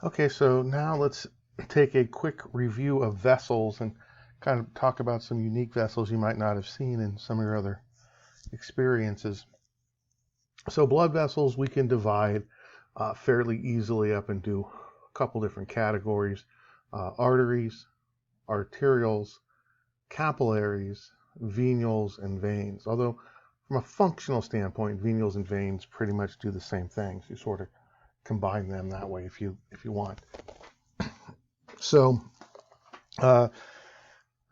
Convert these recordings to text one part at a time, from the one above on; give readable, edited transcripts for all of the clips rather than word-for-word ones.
Okay, so now let's take a quick review of vessels and kind of talk about some unique vessels you might not have seen in some of your other experiences. So blood vessels we can divide fairly easily up into a couple different categories: arteries, arterioles, capillaries, venules, and veins. Although from a functional standpoint, venules and veins pretty much do the same things. You sort of combine them that way if you want. So uh,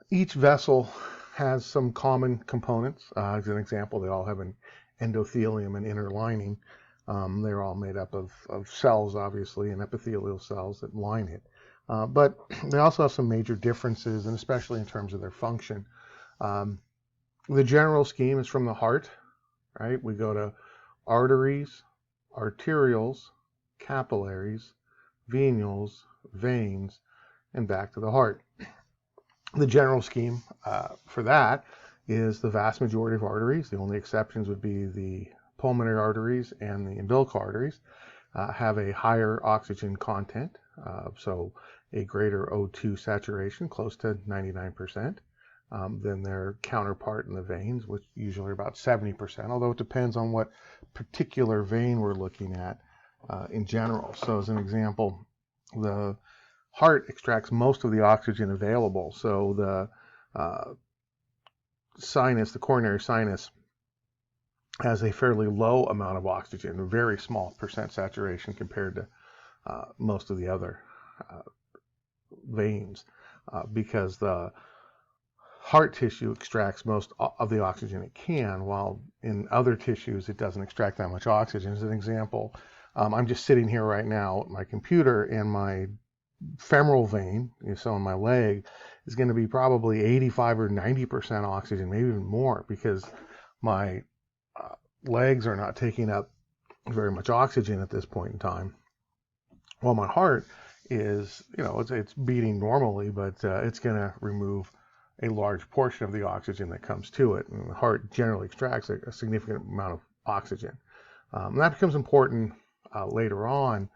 each vessel has some common components. As an example, they all have an endothelium and inner lining. They're all made up of cells, obviously, and epithelial cells that line it. But they also have some major differences, and especially in terms of their function. Um, the general scheme is from the heart, right? We go to arteries, arterioles, capillaries, venules, veins, and back to the heart. The general scheme for that is the vast majority of arteries. The only exceptions would be the pulmonary arteries and the umbilical arteries have a higher oxygen content, so a greater O2 saturation, close to 99%, than their counterpart in the veins, which usually are about 70%, although it depends on what particular vein we're looking at in general. So as an example, the heart extracts most of the oxygen available. So the coronary sinus, has a fairly low amount of oxygen, a very small percent saturation compared to most of the other uh, veins, because the heart tissue extracts most of the oxygen it can, while in other tissues it doesn't extract that much oxygen. As an example, I'm just sitting here right now at my computer, and my femoral vein, so in my leg, is going to be probably 85 or 90% oxygen, maybe even more, because my legs are not taking up very much oxygen at this point in time. While my heart is, it's beating normally, but it's going to remove a large portion of the oxygen that comes to it. And the heart generally extracts a significant amount of oxygen. And that becomes important later on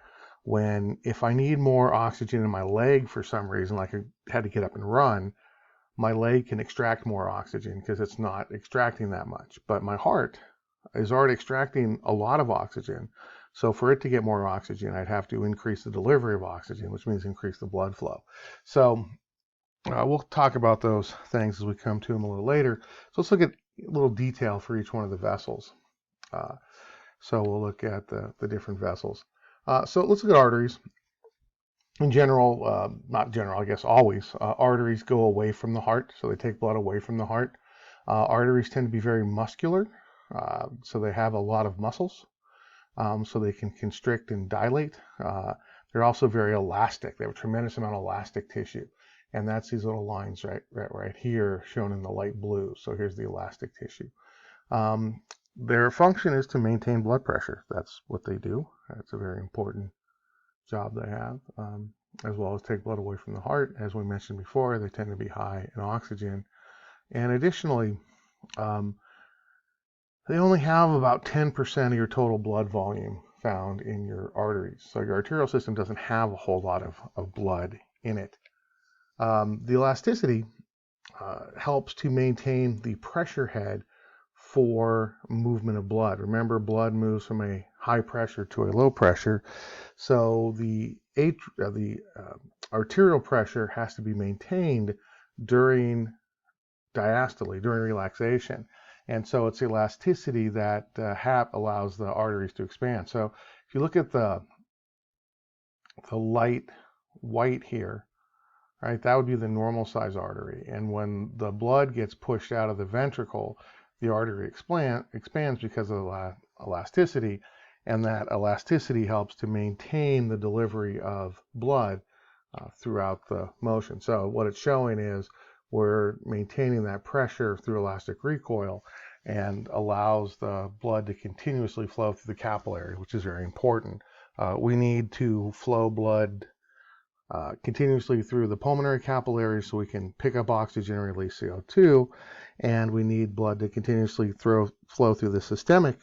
when, if I need more oxygen in my leg for some reason, like I had to get up and run, my leg can extract more oxygen because it's not extracting that much. But my heart is already extracting a lot of oxygen. So for it to get more oxygen, I'd have to increase the delivery of oxygen, which means increase the blood flow. So we'll talk about those things as we come to them a little later. So let's look at a little detail for each one of the vessels. Uh, so we'll look at the different vessels. So let's look at arteries. In general, not general, I guess always, arteries go away from the heart, so they take blood away from the heart. Arteries tend to be very muscular, so they have a lot of muscles, so they can constrict and dilate. They're also very elastic. They have a tremendous amount of elastic tissue, and that's these little lines right here shown in the light blue. So here's the elastic tissue. Their function is to maintain blood pressure. That's what they do. That's a very important job they have, as well as take blood away from the heart. As we mentioned before, they tend to be high in oxygen. And additionally, they only have about 10% of your total blood volume found in your arteries. So your arterial system doesn't have a whole lot of blood in it. The elasticity helps to maintain the pressure head for movement of blood. Remember, blood moves from a high pressure to a low pressure. So the arterial pressure has to be maintained during diastole, during relaxation. And so it's elasticity that allows the arteries to expand. So if you look at the light white here, right, that would be the normal size artery. And when the blood gets pushed out of the ventricle, the artery expands because of the elasticity, and that elasticity helps to maintain the delivery of blood throughout the motion. So what it's showing is we're maintaining that pressure through elastic recoil, and allows the blood to continuously flow through the capillary, which is very important. We need to flow blood continuously through the pulmonary capillaries so we can pick up oxygen and release CO2, and we need blood to continuously flow through the systemic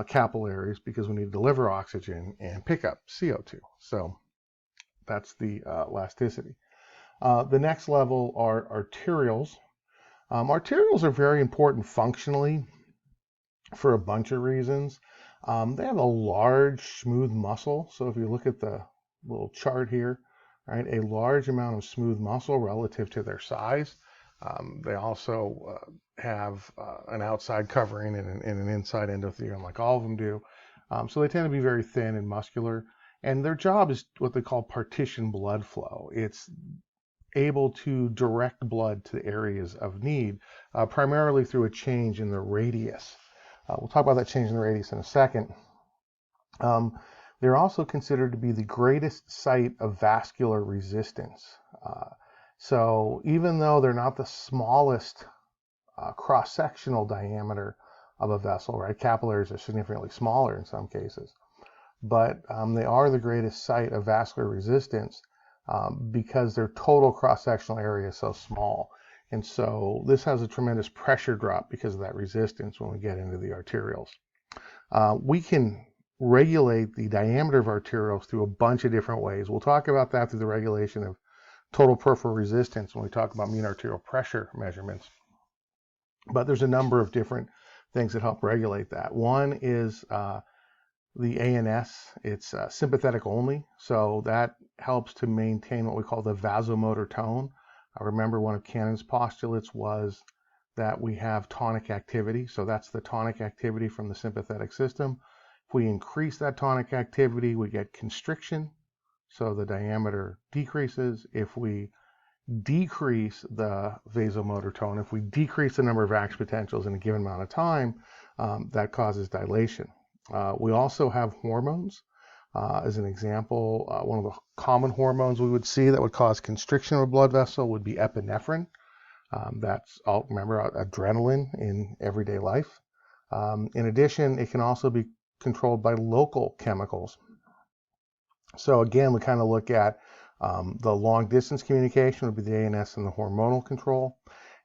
capillaries because we need to deliver oxygen and pick up CO2. So That's the elasticity. The next level are arterioles. Arterioles are very important functionally for a bunch of reasons. They have a large, smooth muscle. So if you look at the little chart here, right, a large amount of smooth muscle relative to their size. They also have an outside covering and an inside endothelium, like all of them do. So they tend to be very thin and muscular. And their job is what they call partition blood flow. It's able to direct blood to areas of need, primarily through a change in the radius. We'll talk about that change in the radius in a second. They're also considered to be the greatest site of vascular resistance. So even though they're not the smallest cross-sectional diameter of a vessel, right? Capillaries are significantly smaller in some cases, but they are the greatest site of vascular resistance because their total cross-sectional area is so small. And so this has a tremendous pressure drop because of that resistance when we get into the arterioles. We can regulate the diameter of arterioles through a bunch of different ways. We'll talk about that through the regulation of total peripheral resistance when we talk about mean arterial pressure measurements. But there's a number of different things that help regulate that. One is the ANS. It's sympathetic only, so that helps to maintain what we call the vasomotor tone. I remember one of Cannon's postulates was that we have tonic activity, so that's the tonic activity from the sympathetic system. If we increase that tonic activity, we get constriction, so the diameter decreases. If we decrease the vasomotor tone, if we decrease the number of Ax potentials in a given amount of time, that causes dilation. We also have hormones. As an example, one of the common hormones we would see that would cause constriction of a blood vessel would be epinephrine. That's, remember, adrenaline in everyday life. In addition, it can also be controlled by local chemicals. So again, we kind of look at the long distance communication would be the ANS and the hormonal control,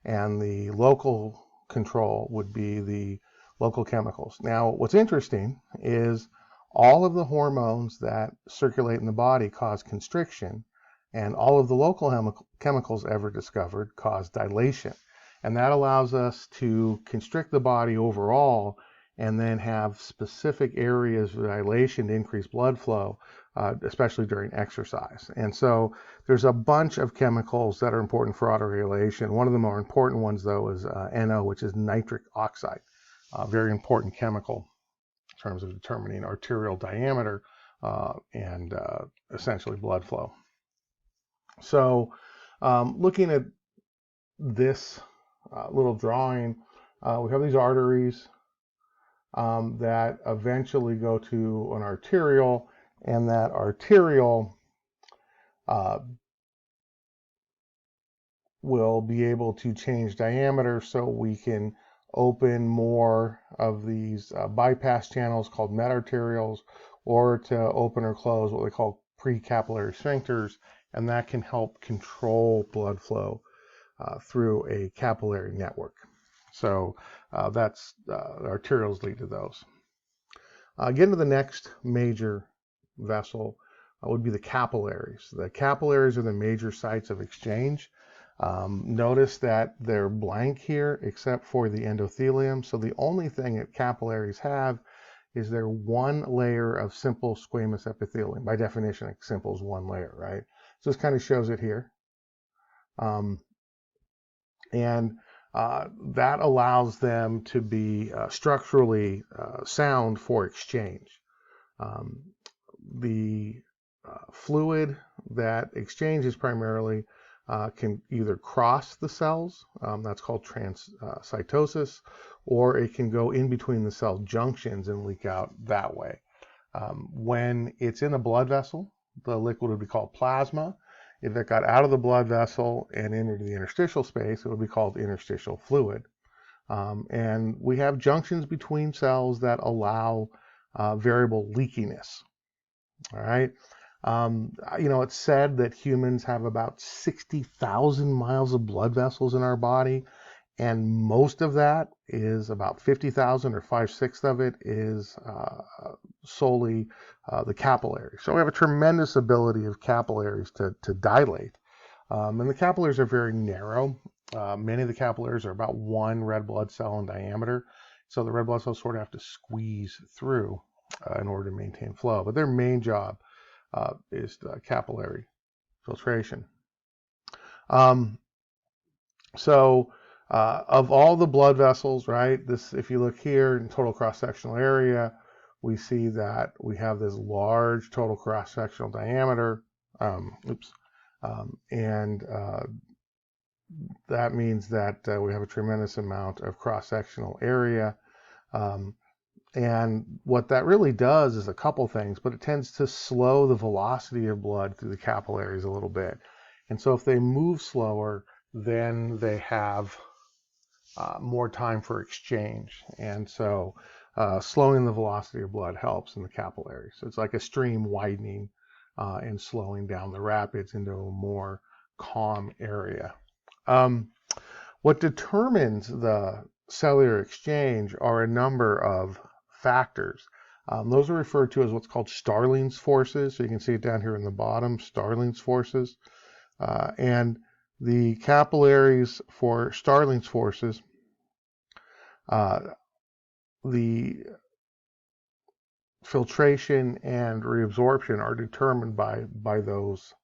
and the local control would be the local chemicals. Now, what's interesting is all of the hormones that circulate in the body cause constriction, and all of the local chemicals ever discovered cause dilation. And that allows us to constrict the body overall and then have specific areas of dilation to increase blood flow, especially during exercise. And so there's a bunch of chemicals that are important for autorregulation. One of the more important ones, though, is NO, which is nitric oxide, a very important chemical in terms of determining arterial diameter and essentially blood flow. So looking at this little drawing, we have these arteries that eventually go to an arteriole, and that arteriole will be able to change diameter so we can open more of these bypass channels called metarterioles, or to open or close what we call precapillary sphincters, and that can help control blood flow through a capillary network. So that's arterioles lead to those. Getting to the next major vessel would be the capillaries. The capillaries are the major sites of exchange. Notice that they're blank here except for the endothelium. So the only thing that capillaries have is their one layer of simple squamous epithelium. By definition, simple is one layer, right? So this kind of shows it here. That allows them to be structurally sound for exchange. The fluid that exchanges primarily can either cross the cells, that's called transcytosis, or it can go in between the cell junctions and leak out that way. When it's in a blood vessel, the liquid would be called plasma. If it got out of the blood vessel and into the interstitial space, it would be called interstitial fluid. And we have junctions between cells that allow variable leakiness. All right. It's said that humans have about 60,000 miles of blood vessels in our body, and most of that is about 50,000 or 5/6 of it is solely the capillaries. So we have a tremendous ability of capillaries to dilate. And the capillaries are very narrow. Many of the capillaries are about 1 red blood cell in diameter. So the red blood cells sort of have to squeeze through in order to maintain flow. But their main job is capillary filtration. Of all the blood vessels, right, if you look here in total cross-sectional area, we see that we have this large total cross-sectional diameter. That means that we have a tremendous amount of cross-sectional area. And what that really does is a couple things, but it tends to slow the velocity of blood through the capillaries a little bit. And so if they move slower, then they have more time for exchange. And so slowing the velocity of blood helps in the capillaries. So it's like a stream widening and slowing down the rapids into a more calm area. What determines the cellular exchange are a number of factors. Those are referred to as what's called starlings forces. So you can see it down here in the bottom, starlings forces. And the capillaries for starlings forces, the filtration and reabsorption are determined by those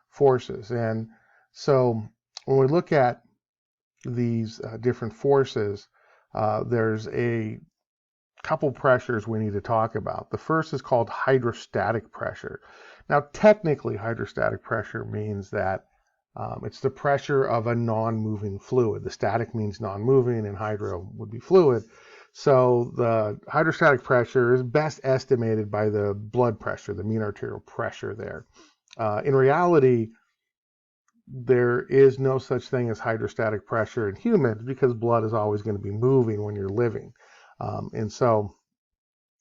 forces. And so when we look at these different forces, there's a couple pressures we need to talk about. The first is called hydrostatic pressure. Now, technically, hydrostatic pressure means that it's the pressure of a non-moving fluid. The static means non-moving, and hydro would be fluid. So the hydrostatic pressure is best estimated by the blood pressure, the mean arterial pressure there. In reality, there is no such thing as hydrostatic pressure in humans because blood is always going to be moving when you're living. And so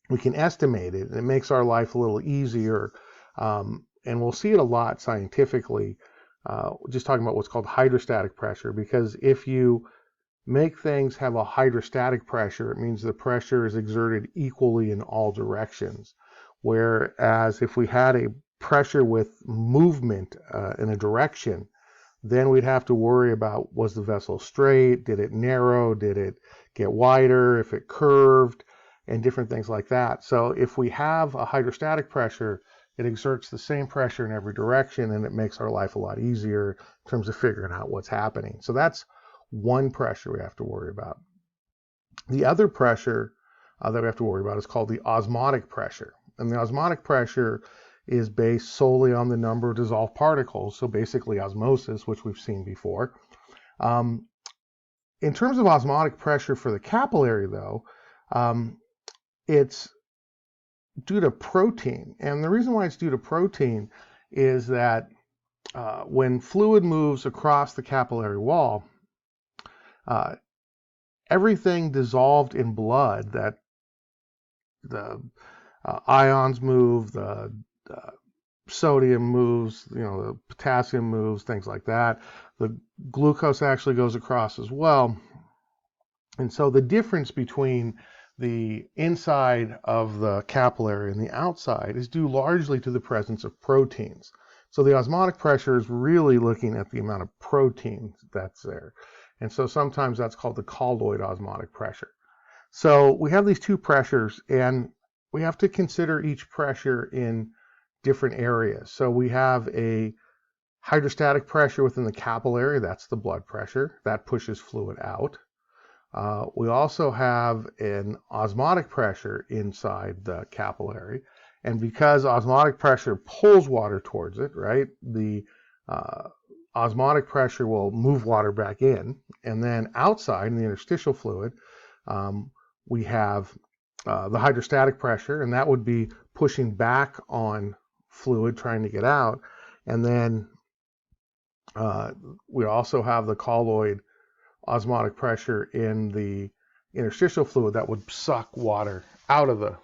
we can estimate it, and it makes our life a little easier. And we'll see it a lot scientifically, just talking about what's called hydrostatic pressure, because if you make things have a hydrostatic pressure, it means the pressure is exerted equally in all directions. Whereas if we had a pressure with movement in a direction, then we'd have to worry about, was the vessel straight? Did it narrow? Did it get wider? If it curved? And different things like that. So if we have a hydrostatic pressure, it exerts the same pressure in every direction, and it makes our life a lot easier in terms of figuring out what's happening. So that's one pressure we have to worry about. The other pressure that we have to worry about is called the osmotic pressure. And the osmotic pressure is based solely on the number of dissolved particles, so basically osmosis, which we've seen before. In terms of osmotic pressure for the capillary, though, it's due to protein. And the reason why it's due to protein is that when fluid moves across the capillary wall, everything dissolved in blood, that the ions move, the sodium moves, the potassium moves, things like that. The glucose actually goes across as well. And so the difference between the inside of the capillary and the outside is due largely to the presence of proteins. So the osmotic pressure is really looking at the amount of protein that's there. And so sometimes that's called the colloid osmotic pressure. So we have these two pressures, and we have to consider each pressure in different areas. So we have a hydrostatic pressure within the capillary, that's the blood pressure, that pushes fluid out. We also have an osmotic pressure inside the capillary, and because osmotic pressure pulls water towards it, right, the osmotic pressure will move water back in. And then outside in the interstitial fluid, we have the hydrostatic pressure, and that would be pushing back on fluid trying to get out. And then we also have the colloid osmotic pressure in the interstitial fluid that would suck water out of the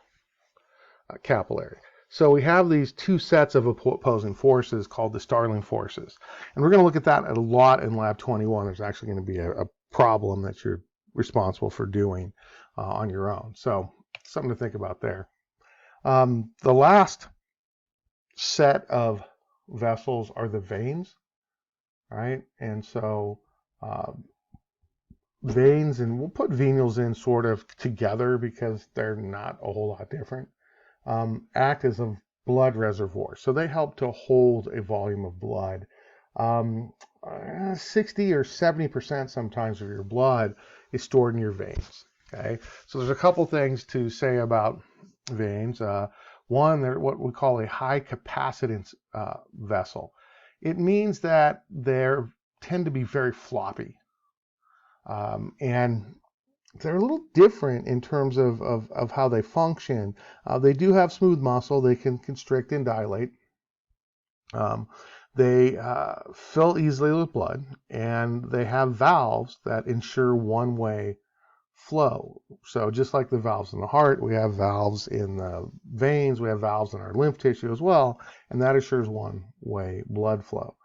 capillary. So we have these two sets of opposing forces called the starling forces. And we're going to look at that a lot in Lab 21. There's actually going to be a problem that you're responsible for doing on your own. So something to think about there. The last set of vessels are the veins, right? And so veins, and we'll put venules in sort of together because they're not a whole lot different, act as a blood reservoir. So they help to hold a volume of blood. 60 or 70% sometimes of your blood is stored in your veins. Okay, so there's a couple things to say about veins. One, they're what we call a high capacitance vessel. It means that they tend to be very floppy, and they're a little different in terms of how they function. They do have smooth muscle. They can constrict and dilate. They fill easily with blood, and they have valves that ensure one-way flow. So just like the valves in the heart, we have valves in the veins, we have valves in our lymph tissue as well, and that assures one-way blood flow.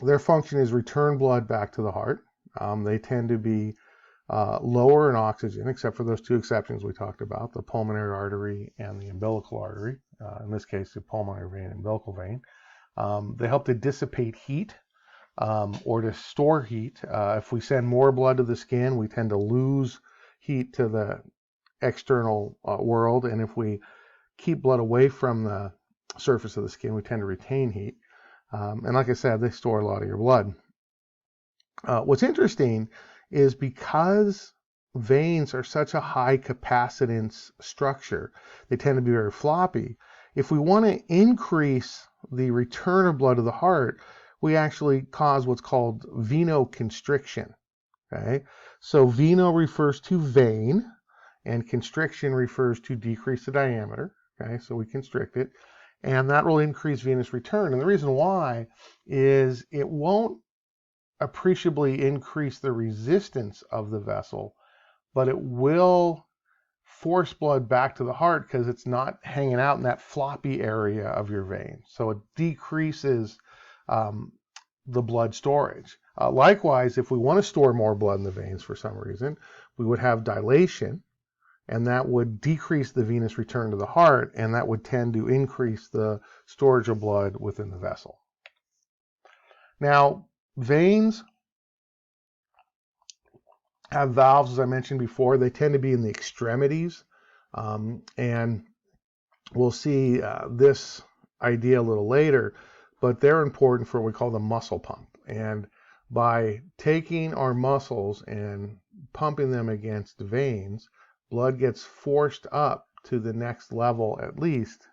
Their function is return blood back to the heart. They tend to be lower in oxygen, except for those two exceptions we talked about, the pulmonary artery and the umbilical artery, in this case the pulmonary vein and umbilical vein. They help to dissipate heat or to store heat. If we send more blood to the skin, we tend to lose heat to the external world, and if we keep blood away from the surface of the skin, we tend to retain heat. And like I said, they store a lot of your blood. What's interesting is because veins are such a high capacitance structure, they tend to be very floppy. If we want to increase the return of blood to the heart, we actually cause what's called venoconstriction. Okay, so veno refers to vein, and constriction refers to decrease the diameter. Okay, so we constrict it, and that will increase venous return. And the reason why is it won't appreciably increase the resistance of the vessel, but it will force blood back to the heart because it's not hanging out in that floppy area of your vein. So it decreases the blood storage. Likewise, if we want to store more blood in the veins for some reason, we would have dilation, and that would decrease the venous return to the heart, and that would tend to increase the storage of blood within the vessel. Now, veins have valves, as I mentioned before. They tend to be in the extremities, and we'll see this idea a little later, but they're important for what we call the muscle pump. And by taking our muscles and pumping them against veins, blood gets forced up to the next level, at least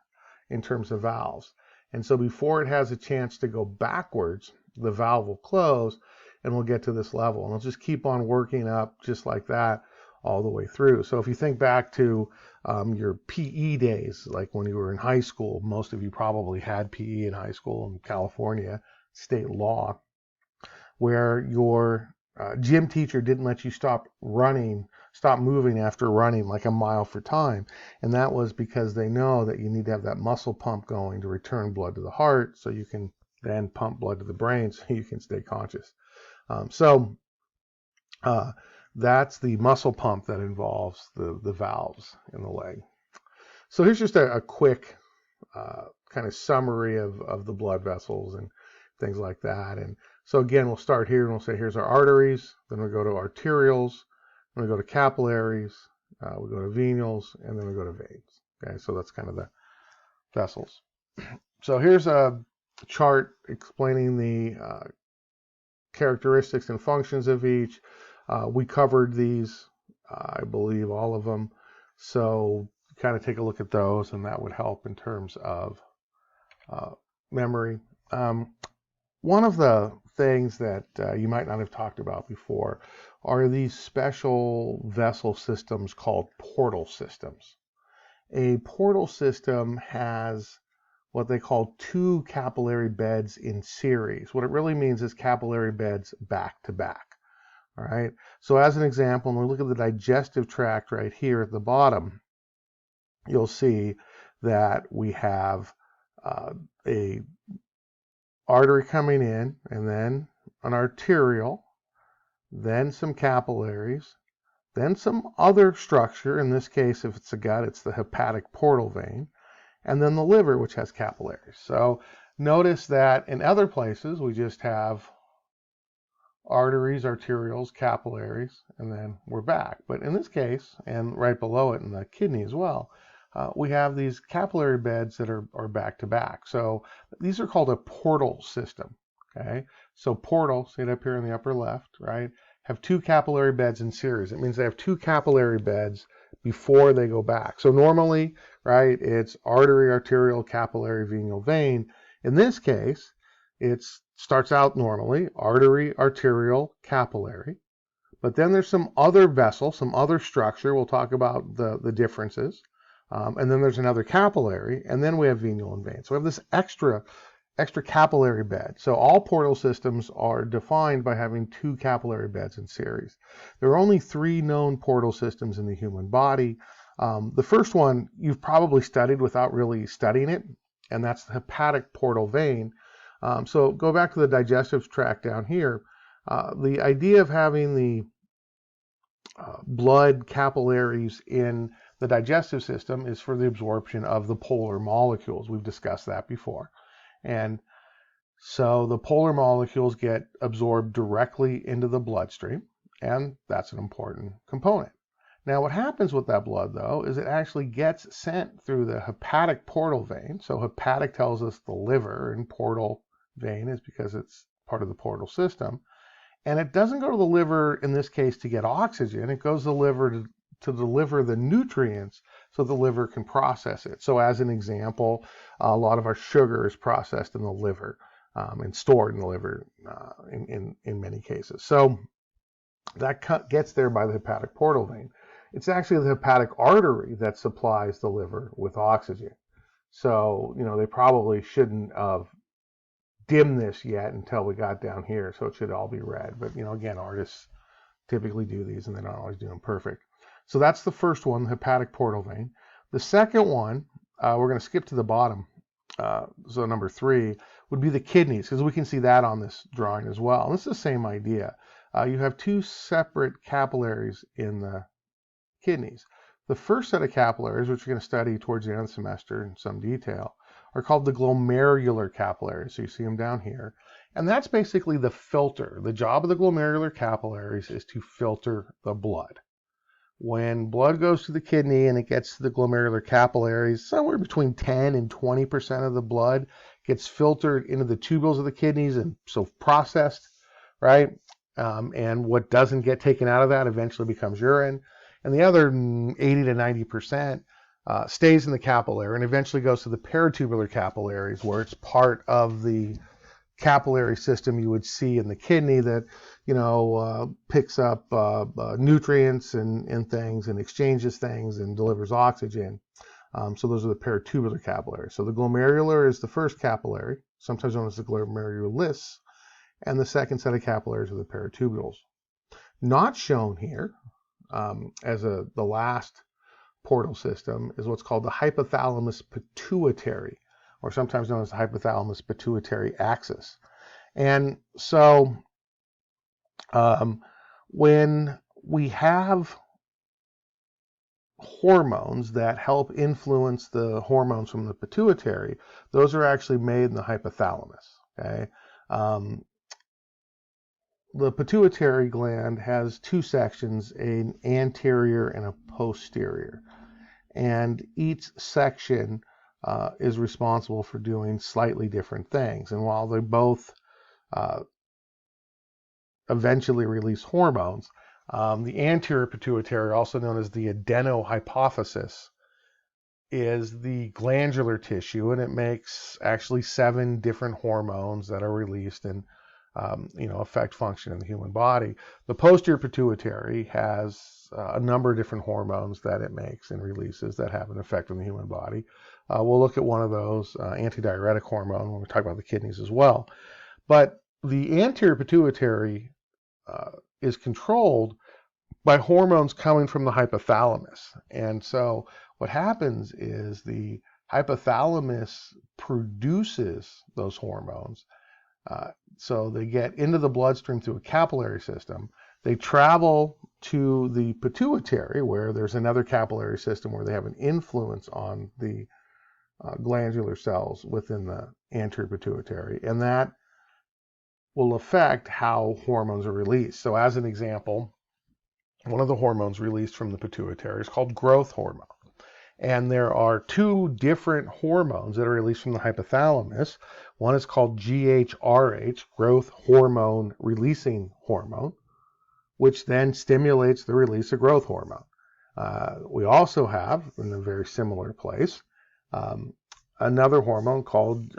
in terms of valves. And so before it has a chance to go backwards, the valve will close, and we'll get to this level, and it'll just keep on working up just like that all the way through. So if you think back to your PE days, like when you were in high school, most of you probably had PE in high school in California, state law, where your gym teacher didn't let you stop moving after running like a mile for time. And that was because they know that you need to have that muscle pump going to return blood to the heart, so you can then pump blood to the brain so you can stay conscious. That's the muscle pump that involves the valves in the leg. So here's just a quick kind of summary of the blood vessels and things like that. And so again, we'll start here and we'll say here's our arteries, then we'll go to arterioles, then we go to capillaries, we go to venules, and then we go to veins. Okay, so that's kind of the vessels. So here's a chart explaining the characteristics and functions of each. We covered these, I believe, all of them. So kind of take a look at those, and that would help in terms of memory. One of the things that you might not have talked about before are these special vessel systems called portal systems. A portal system has what they call two capillary beds in series. What it really means is capillary beds back to back. All right. So as an example, when we look at the digestive tract right here at the bottom, you'll see that we have a artery coming in, and then an arteriole, then some capillaries, then some other structure. In this case, if it's a gut, it's the hepatic portal vein, and then the liver, which has capillaries. So notice that in other places, we just have arteries, arterioles, capillaries, and then we're back. But in this case, and right below it in the kidney as well, we have these capillary beds that are back to back. So these are called a portal system. Okay, so portal, see it up here in the upper left, right, have two capillary beds in series. It means they have two capillary beds before they go back. So normally, right, it's artery, arteriole, capillary, venule, vein. In this case, it starts out normally, artery, arteriole, capillary. But then there's some other vessel, some other structure. We'll talk about the differences. And then there's another capillary, and then we have venule and vein. So we have this extra capillary bed. So all portal systems are defined by having two capillary beds in series. There are only 3 known portal systems in the human body. The first one you've probably studied without really studying it, and that's the hepatic portal vein. So go back to the digestive tract down here. The idea of having the blood capillaries in the digestive system is for the absorption of the polar molecules. We've discussed that before. And so the polar molecules get absorbed directly into the bloodstream, and that's an important component. Now, what happens with that blood, though, is it actually gets sent through the hepatic portal vein. So hepatic tells us the liver, and portal vein is because it's part of the portal system. And it doesn't go to the liver, in this case, to get oxygen. It goes to the liver to deliver the nutrients so the liver can process it. So as an example, a lot of our sugar is processed in the liver and stored in the liver in many cases. So that gets there by the hepatic portal vein. It's actually the hepatic artery that supplies the liver with oxygen. So, they probably shouldn't have dimmed this yet until we got down here. So it should all be red. But, again, artists typically do these and they don't always do them perfect. So that's the first one, the hepatic portal vein. The second one, we're going to skip to the bottom. So number 3 would be the kidneys, because we can see that on this drawing as well. And it's the same idea. You have 2 separate capillaries in the kidneys. The first set of capillaries, which we're going to study towards the end of the semester in some detail, are called the glomerular capillaries. So you see them down here. And that's basically the filter. The job of the glomerular capillaries is to filter the blood. When blood goes to the kidney and it gets to the glomerular capillaries, somewhere between 10 and 20% of the blood gets filtered into the tubules of the kidneys and so processed, right? And what doesn't get taken out of that eventually becomes urine. And the other 80 to 90% stays in the capillary and eventually goes to the peritubular capillaries, where it's part of the capillary system you would see in the kidney that, picks up nutrients and things and exchanges things and delivers oxygen. So those are the peritubular capillaries. So the glomerular is the first capillary, sometimes known as the glomerulus, and the second set of capillaries are the peritubules. Not shown here as the last portal system is what's called the hypothalamus pituitary, or sometimes known as the hypothalamus pituitary axis. And so when we have hormones that help influence the hormones from the pituitary, those are actually made in the hypothalamus. Okay. The pituitary gland has 2 sections, an anterior and a posterior. And each section is responsible for doing slightly different things. And while they both eventually release hormones, the anterior pituitary, also known as the adenohypophysis, is the glandular tissue, and it makes actually 7 different hormones that are released and affect function in the human body. The posterior pituitary has a number of different hormones that it makes and releases that have an effect on the human body. We'll look at one of those, antidiuretic hormone, when we talk about the kidneys as well. But the anterior pituitary is controlled by hormones coming from the hypothalamus. And so what happens is the hypothalamus produces those hormones. So they get into the bloodstream through a capillary system. They travel to the pituitary, where there's another capillary system where they have an influence on the glandular cells within the anterior pituitary, and that will affect how hormones are released. So as an example, one of the hormones released from the pituitary is called growth hormone. And there are two different hormones that are released from the hypothalamus. One is called GHRH, growth hormone releasing hormone, which then stimulates the release of growth hormone. We also have, in a very similar place, another hormone called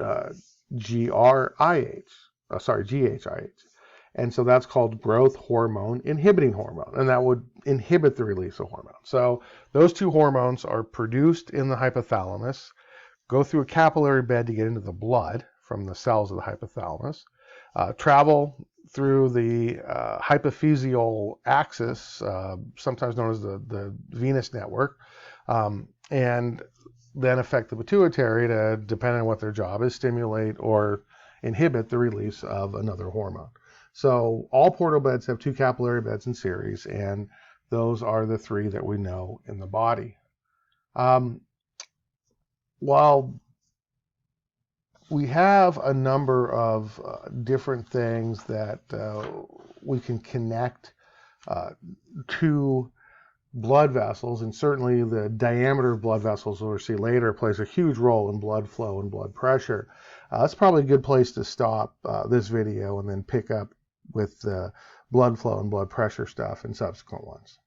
GHIH. And so that's called growth hormone inhibiting hormone, and that would inhibit the release of hormone. So those two hormones are produced in the hypothalamus, go through a capillary bed to get into the blood from the cells of the hypothalamus, travel through the hypophyseal axis, sometimes known as the venous network, and then affect the pituitary to, depending on what their job is, stimulate or inhibit the release of another hormone. So all portal beds have two capillary beds in series, and those are the three that we know in the body. While we have a number of different things that we can connect to blood vessels, and certainly the diameter of blood vessels, we'll see later, plays a huge role in blood flow and blood pressure. That's probably a good place to stop this video and then pick up with the blood flow and blood pressure stuff in subsequent ones.